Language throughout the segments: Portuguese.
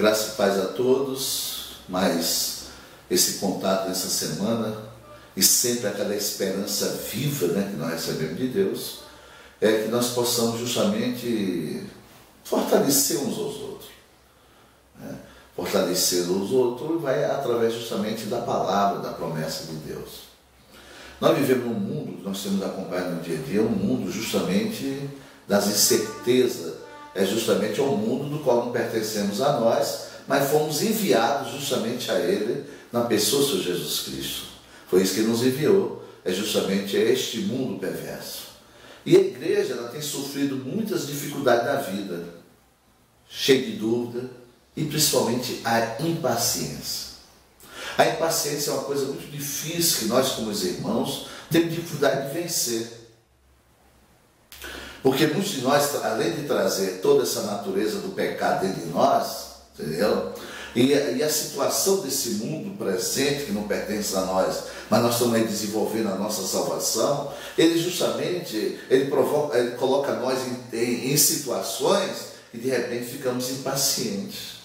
Graça e paz a todos, mas esse contato nessa semana e sempre aquela esperança viva, né, que nós recebemos de Deus, é que nós possamos justamente fortalecer uns aos outros. Né? Fortalecer uns aos outros vai através justamente da palavra, da promessa de Deus. Nós vivemos num mundo que nós temos acompanhado no dia a dia, um mundo justamente das incertezas, é justamente ao mundo do qual não pertencemos a nós, mas fomos enviados justamente a Ele na pessoa do Senhor Jesus Cristo. Foi isso que nos enviou, é justamente este mundo perverso. E a igreja ela tem sofrido muitas dificuldades na vida, cheia de dúvida e principalmente a impaciência. A impaciência é uma coisa muito difícil que nós, como os irmãos, temos dificuldade de vencer. Porque muitos de nós, além de trazer toda essa natureza do pecado dentro de nós, entendeu? E a situação desse mundo presente, que não pertence a nós, mas nós estamos aí desenvolvendo a nossa salvação, ele justamente, ele coloca nós em situações que de repente ficamos impacientes.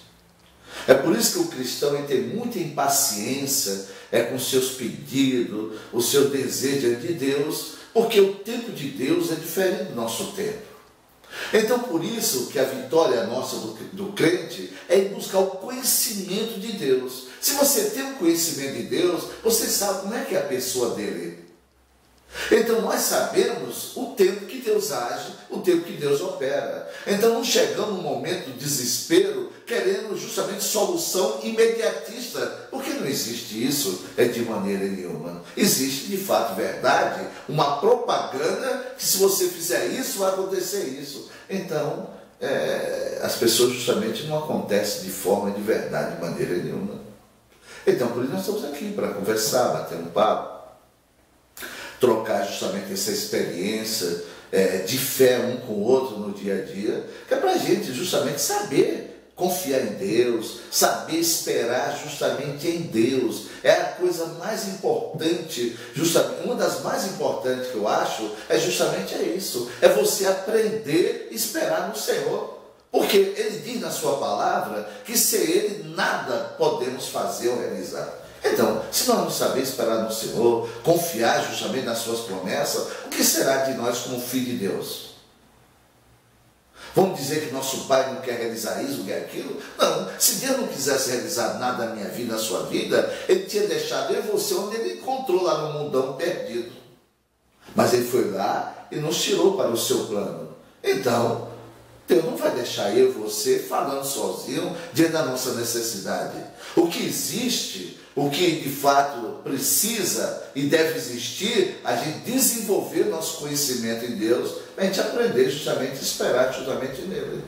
É por isso que o cristão ele tem muita impaciência com os seus pedidos, o seu desejo diante de Deus, porque o tempo de Deus é diferente do nosso tempo. Então, por isso que a vitória nossa do crente é em buscar o conhecimento de Deus. Se você tem o conhecimento de Deus, você sabe como é que é a pessoa dele. Então, nós sabemos o tempo que Deus age, o tempo que Deus opera. Então, não chegamos num momento de desespero, querendo justamente solução imediatista, porque não existe isso de maneira nenhuma. Existe, de fato, verdade, uma propaganda que se você fizer isso, vai acontecer isso. Então, as pessoas justamente não acontecem de forma de verdade, de maneira nenhuma. Então, por isso nós estamos aqui, para conversar, bater um papo, trocar justamente essa experiência de fé um com o outro no dia a dia, que é para a gente justamente saber confiar em Deus, saber esperar justamente em Deus. É a coisa mais importante, justamente, uma das mais importantes que eu acho, é justamente isso, é você aprender a esperar no Senhor. Porque Ele diz na sua palavra que sem Ele nada podemos fazer ou realizar. Então, se nós não sabemos esperar no Senhor, confiar justamente nas suas promessas, o que será de nós como filho de Deus? Vamos dizer que nosso pai não quer realizar isso, não quer aquilo? Não, se Deus não quisesse realizar nada na minha vida, na sua vida, Ele tinha deixado eu e você onde Ele encontrou lá no mundão perdido. Mas Ele foi lá e nos tirou para o seu plano. Então, Deus não vai deixar eu e você falando sozinho diante da nossa necessidade. O que existe, o que de fato precisa e deve existir, a gente desenvolver nosso conhecimento em Deus, para a gente aprender justamente a esperar justamente nele.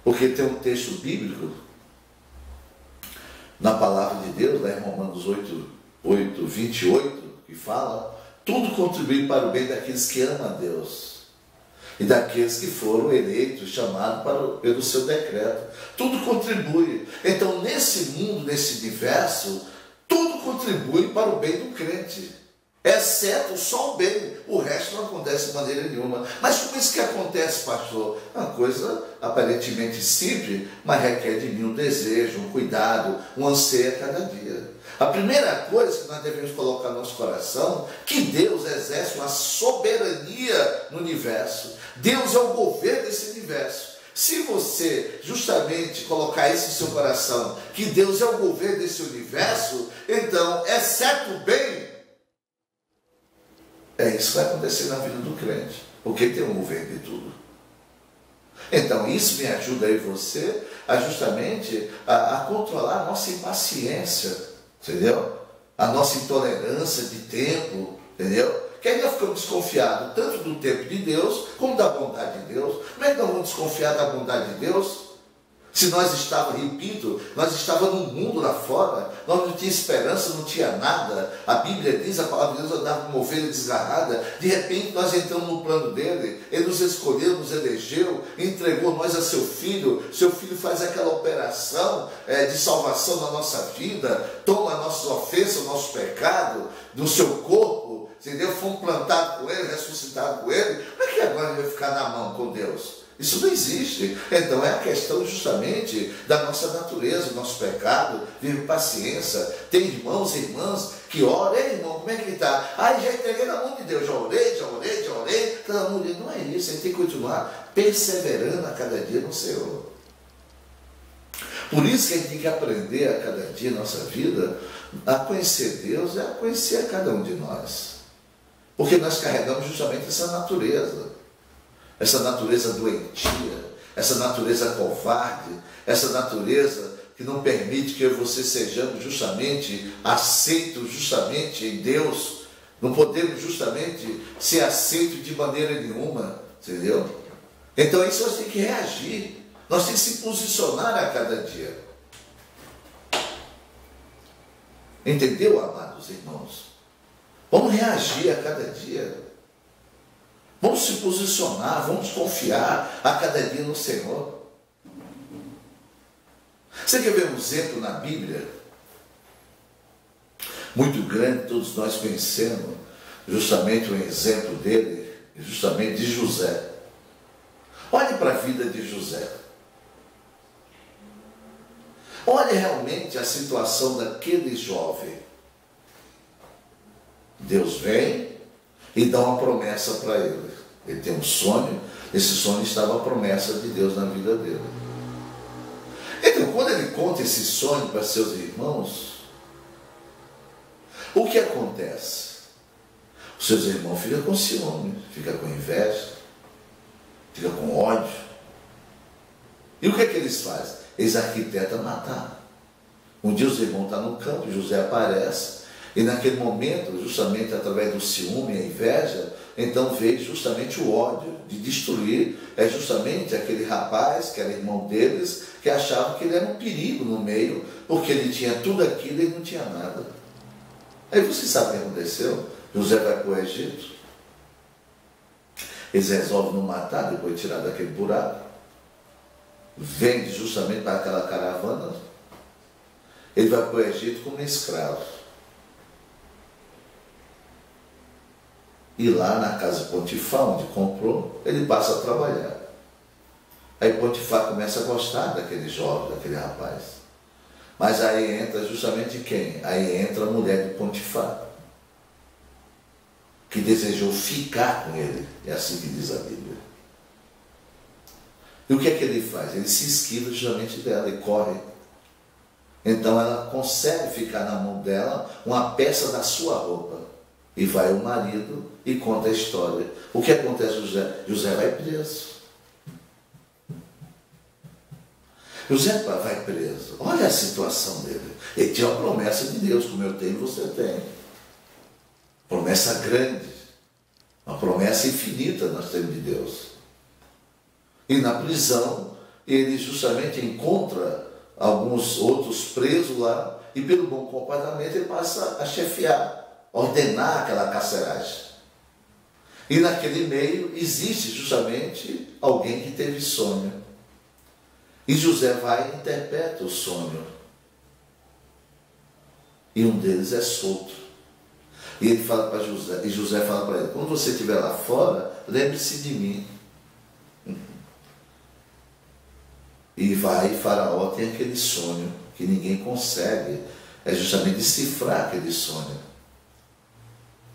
Porque tem um texto bíblico na palavra de Deus, lá em Romanos 8, 28, que fala: tudo contribui para o bem daqueles que amam a Deus e daqueles que foram eleitos, chamados pelo seu decreto. Tudo contribui. Então, nesse mundo, nesse universo, tudo contribui para o bem do crente, exceto só o bem. O resto não acontece de maneira nenhuma. Mas como isso que acontece, pastor? É uma coisa aparentemente simples, mas requer de mim um desejo, um cuidado, um anseio a cada dia. A primeira coisa que nós devemos colocar no nosso coração, que Deus exerce uma soberania no universo. Deus é o governo desse universo. Se você justamente colocar isso no seu coração, que Deus é o governo desse universo, então, exceto o bem, isso que vai acontecer na vida do crente, porque tem um governo de tudo. Então, isso me ajuda aí você a justamente a controlar a nossa impaciência, entendeu? A nossa intolerância de tempo, entendeu? Que ainda ficamos desconfiados tanto do tempo de Deus como da bondade de Deus. Como é que nós vamos desconfiar da bondade de Deus? Se nós estávamos, repito, nós estávamos num mundo lá fora, nós não tínhamos esperança, não tinha nada. A Bíblia diz, a palavra de Deus andava como ovelha desgarrada. De repente nós entramos no plano dele, ele nos escolheu, nos elegeu, entregou nós a seu filho faz aquela operação de salvação na nossa vida, toma nossas ofensas, nosso pecado, do seu corpo, entendeu? Fomos plantados com ele, ressuscitados com ele. Como é que agora ele vai ficar na mão com Deus? Isso não existe. Então é a questão justamente da nossa natureza, do nosso pecado, vive paciência. Tem irmãos e irmãs que oram, ei irmão, como é que ele está? Ai, já entreguei na mão de Deus, já orei. Não é isso, a gente tem que continuar perseverando a cada dia no Senhor. Por isso que a gente tem que aprender a cada dia na nossa vida a conhecer Deus e a conhecer a cada um de nós. Porque nós carregamos justamente essa natureza doentia, essa natureza covarde, essa natureza que não permite que eu e você sejamos justamente aceitos justamente em Deus. Não podemos justamente ser aceitos de maneira nenhuma, entendeu? Então é isso nós temos que reagir, nós temos que se posicionar a cada dia. Entendeu, amados irmãos? Vamos reagir a cada dia. Vamos se posicionar, vamos confiar a cada dia no Senhor. Você quer ver um exemplo na Bíblia? Muito grande, todos nós conhecemos justamente um exemplo dele, justamente de José. Olhe para a vida de José. Olhe realmente a situação daquele jovem. Deus vem e dá uma promessa para ele. Ele tem um sonho, esse sonho estava a promessa de Deus na vida dele. Então, quando ele conta esse sonho para seus irmãos, o que acontece? Os seus irmãos ficam com ciúme, ficam com inveja, ficam com ódio. E o que é que eles fazem? Eles arquitetam matar. Um dia os irmãos estão no campo, José aparece, e naquele momento, justamente através do ciúme e a inveja, então veio justamente o ódio de destruir, justamente aquele rapaz, que era irmão deles, que achava que ele era um perigo no meio, porque ele tinha tudo aquilo e ele não tinha nada. Aí você sabe o que aconteceu? José vai para o Egito, eles resolvem não matar, depois de tirar daquele buraco, vende justamente para aquela caravana, ele vai para o Egito como escravo. E lá na casa de Potifar, onde comprou, ele passa a trabalhar. Aí Potifar começa a gostar daquele jovem, daquele rapaz. Mas aí entra justamente quem? Aí entra a mulher de Potifar, que desejou ficar com ele. É assim que diz a Bíblia. E o que é que ele faz? Ele se esquiva justamente dela e corre. Então ela consegue ficar na mão dela uma peça da sua roupa. E vai o marido e conta a história. O que acontece com José? José vai preso. José vai preso. Olha a situação dele. Ele tinha uma promessa de Deus, como eu tenho e você tem. Promessa grande. Uma promessa infinita nós temos de Deus. E na prisão, ele justamente encontra alguns outros presos lá, e pelo bom comportamento ele passa a chefiar, ordenar aquela carceragem. E naquele meio existe justamente alguém que teve sonho. E José vai e interpreta o sonho. E um deles é solto. E ele fala para José, e José fala para ele: quando você estiver lá fora, lembre-se de mim. E vai, e Faraó tem aquele sonho que ninguém consegue, justamente decifrar aquele sonho.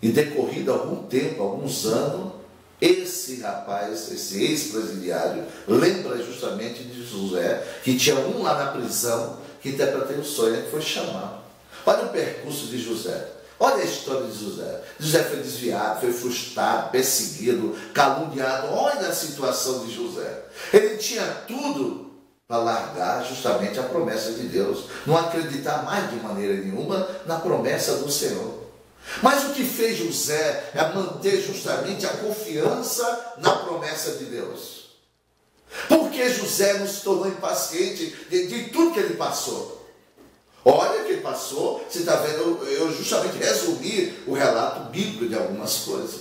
E decorrido algum tempo, alguns anos, esse rapaz, esse ex-presidiário, lembra justamente de José, que tinha um lá na prisão que interpretou o sonho, que foi chamado. Olha o percurso de José. Olha a história de José. José foi desviado, foi frustrado, perseguido, caluniado. Olha a situação de José. Ele tinha tudo para largar justamente a promessa de Deus. Não acreditar mais de maneira nenhuma na promessa do Senhor. Mas o que fez José é manter justamente a confiança na promessa de Deus. Porque José não se tornou impaciente de tudo que ele passou. Olha o que ele passou, você está vendo, eu justamente resumi o relato bíblico de algumas coisas.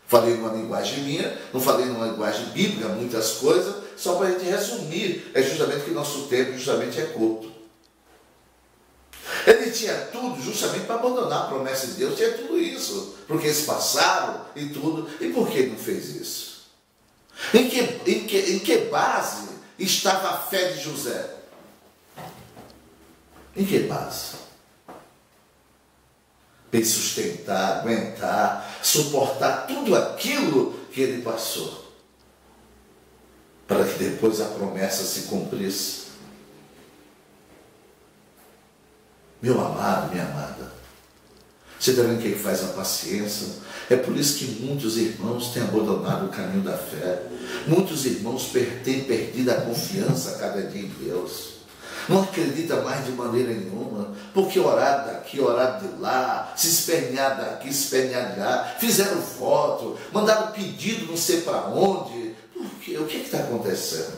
Falei numa linguagem minha, não falei numa linguagem bíblica, muitas coisas, só para a gente resumir, justamente que nosso tempo justamente é curto. Ele tinha tudo justamente para abandonar a promessa de Deus, tinha tudo isso, porque eles passaram e tudo. E por que ele não fez isso? Em que base estava a fé de José? Em que base? Para sustentar, aguentar, suportar tudo aquilo que ele passou, para que depois a promessa se cumprisse. Meu amado, minha amada, você está vendo o que faz a paciência? É por isso que muitos irmãos têm abandonado o caminho da fé. Muitos irmãos têm perdido a confiança a cada dia em Deus. Não acredita mais de maneira nenhuma, porque oraram daqui, oraram de lá, se espernear daqui, se espernear de lá, fizeram voto, mandaram pedido não sei para onde. Por quê? O que está acontecendo?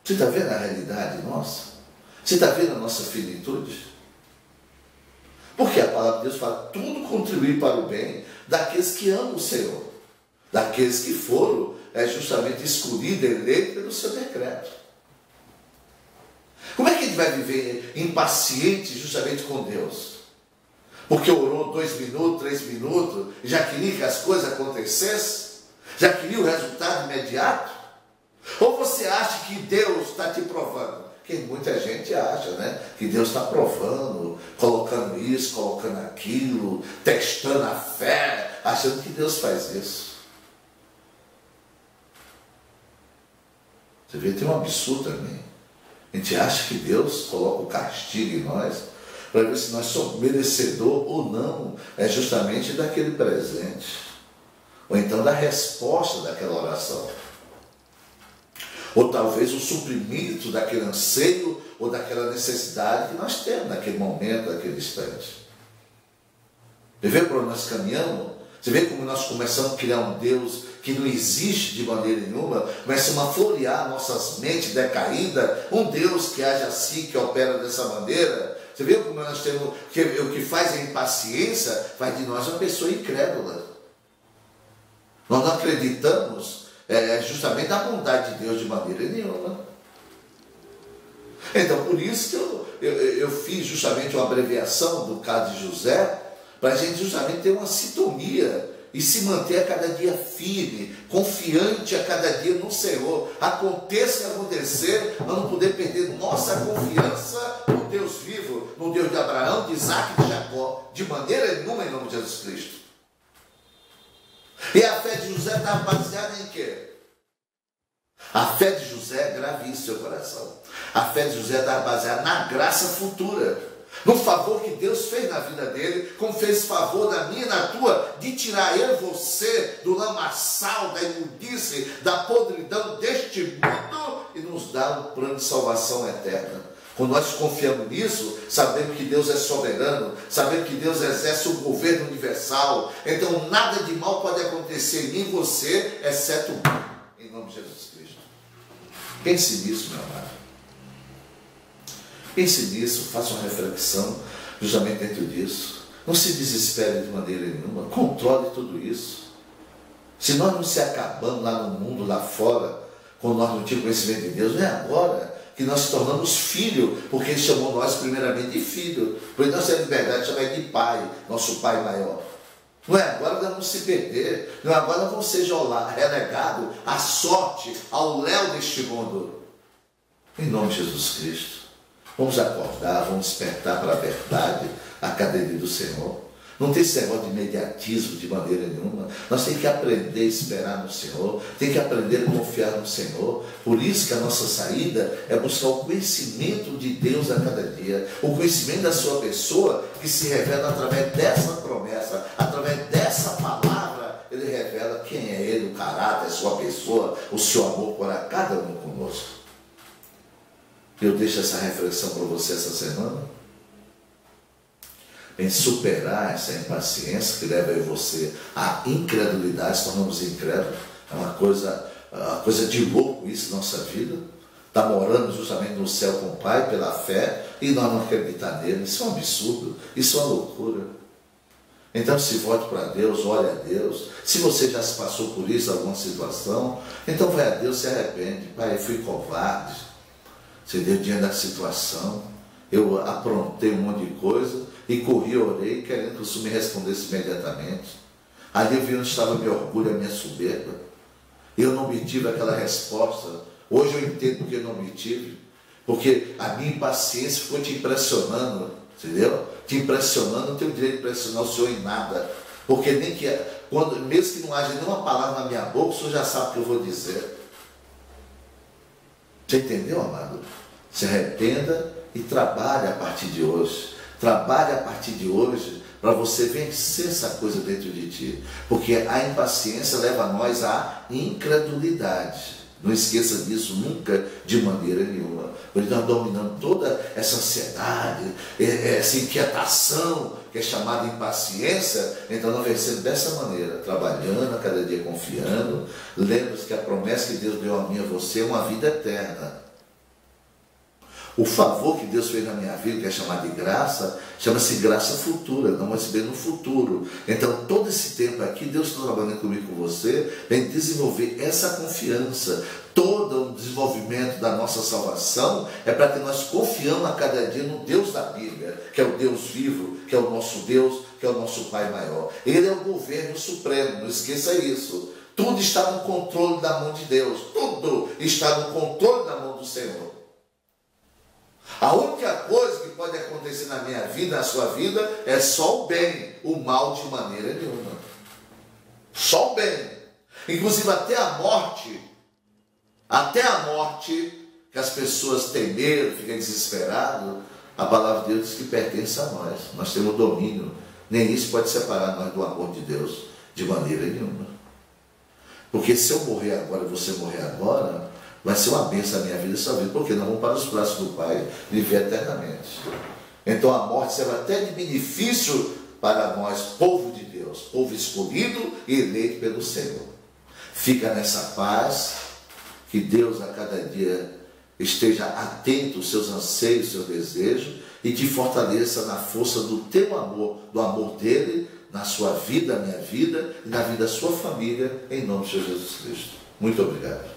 Você está vendo a realidade nossa? Você está vendo a nossa finitude? Porque a palavra de Deus fala, tudo contribui para o bem daqueles que amam o Senhor, daqueles que foram justamente escolhidos, eleitos pelo seu decreto. Como é que a gente vai viver impaciente justamente com Deus? Porque orou 2 minutos, 3 minutos, e já queria que as coisas acontecessem? Já queria o resultado imediato? Ou você acha que Deus está te provando? Porque muita gente acha, né, que Deus está provando, colocando isso, colocando aquilo, testando a fé, achando que Deus faz isso. Você vê, tem um absurdo também. A gente acha que Deus coloca o castigo em nós para ver se nós somos merecedor ou não, justamente daquele presente, ou então da resposta daquela oração. Ou talvez o suprimento daquele anseio ou daquela necessidade que nós temos naquele momento, naquele instante. Você vê para onde nós caminhamos? Você vê como nós começamos a criar um Deus que não existe de maneira nenhuma, começamos a florear nossas mentes decaídas, um Deus que age assim, que opera dessa maneira. Você vê como nós temos, o que faz a impaciência, faz de nós uma pessoa incrédula. Nós não acreditamos justamente a bondade de Deus de maneira nenhuma. Então, por isso que eu fiz justamente uma abreviação do caso de José, para a gente justamente ter uma sintonia e se manter a cada dia firme, confiante a cada dia no Senhor. Aconteça o que acontecer, nós não podemos perder nossa confiança no Deus vivo, no Deus de Abraão, de Isaac e de Jacó, de maneira nenhuma, em nome de Jesus Cristo. E a fé de José estava baseada em quê? A fé de José, grave isso no seu coração. A fé de José estava baseada na graça futura, no favor que Deus fez na vida dele, como fez favor na minha e na tua, de tirar eu e você do lamaçal, da imundice, da podridão deste mundo e nos dar um plano de salvação eterna. Quando nós confiamos nisso, sabemos que Deus é soberano, sabemos que Deus exerce o governo universal, então nada de mal pode acontecer em mim e você, exceto o bem, em nome de Jesus Cristo. Pense nisso, meu amado. Pense nisso, faça uma reflexão justamente dentro disso. Não se desespere de maneira nenhuma, controle tudo isso. Se nós não se acabamos lá no mundo, lá fora, quando nós não tínhamos conhecimento de Deus, não é agora que nós nos tornamos filhos, porque Ele chamou nós primeiramente de filho. Por isso nós temos liberdade de chamar Ele de Pai, nosso Pai maior. Não é agora que nós vamos se perder, não é agora que nós vamos ser relegados à sorte, ao léu deste mundo. Em nome de Jesus Cristo, vamos acordar, vamos despertar para a verdade a cada dia do Senhor. Não tem esse negócio de imediatismo de maneira nenhuma. Nós temos que aprender a esperar no Senhor, tem que aprender a confiar no Senhor. Por isso que a nossa saída é buscar o conhecimento de Deus a cada dia, o conhecimento da sua pessoa, que se revela através dessa promessa, através dessa palavra. Ele revela quem é Ele, o caráter, a sua pessoa, o seu amor por cada um conosco. Eu deixo essa reflexão para você essa semana, em superar essa impaciência que leva você à incredulidade. Se tornamos incrédulos, é uma coisa de louco isso na nossa vida. Está morando justamente no céu com o Pai pela fé e nós não acreditar nele. Isso é um absurdo, isso é uma loucura. Então se volte para Deus, olhe a Deus. Se você já se passou por isso, alguma situação, então vai a Deus, se arrepende. Pai, eu fui covarde, você deu diante da situação, eu aprontei um monte de coisa e corri, orei, querendo que o Senhor me respondesse imediatamente. Ali eu vi onde estava meu orgulho, a minha soberba. Eu não obtive aquela resposta. Hoje eu entendo porque eu não obtive. Porque a minha impaciência ficou te impressionando, entendeu? Te impressionando, não tenho o direito de impressionar o Senhor em nada. Porque nem que, mesmo que não haja nenhuma palavra na minha boca, o Senhor já sabe o que eu vou dizer. Você entendeu, amado? Se arrependa e trabalhe a partir de hoje. Trabalhe a partir de hoje para você vencer essa coisa dentro de ti. Porque a impaciência leva nós à incredulidade. Não esqueça disso nunca, de maneira nenhuma. Porque nós dominamos toda essa ansiedade, essa inquietação, que é chamada impaciência. Então nós vencemos dessa maneira, trabalhando, a cada dia confiando. Lembre-se que a promessa que Deus deu a mim e a você é uma vida eterna. O favor que Deus fez na minha vida, que é chamado de graça, chama-se graça futura, não vai receber no futuro. Então, todo esse tempo aqui, Deus está trabalhando comigo, com você, vem desenvolver essa confiança. Todo o desenvolvimento da nossa salvação é para que nós confiamos a cada dia no Deus da Bíblia, que é o Deus vivo, que é o nosso Deus, que é o nosso Pai maior. Ele é o governo supremo, não esqueça isso. Tudo está no controle da mão de Deus, tudo está no controle da mão do Senhor. A única coisa que pode acontecer na minha vida, na sua vida, é só o bem, o mal de maneira nenhuma. Só o bem. Inclusive até a morte, que as pessoas têm medo, ficam desesperadas, a palavra de Deus diz que pertence a nós. Nós temos domínio. Nem isso pode separar nós do amor de Deus, de maneira nenhuma. Porque se eu morrer agora e você morrer agora, vai ser uma bênção a minha vida e a sua vida, porque nós vamos para os braços do Pai viver eternamente. Então a morte será até de benefício para nós, povo de Deus, povo escolhido e eleito pelo Senhor. Fica nessa paz, que Deus a cada dia esteja atento aos seus anseios, seus desejos, e te fortaleça na força do teu amor, do amor dele, na sua vida, na minha vida, e na vida da sua família, em nome de Jesus Cristo. Muito obrigado.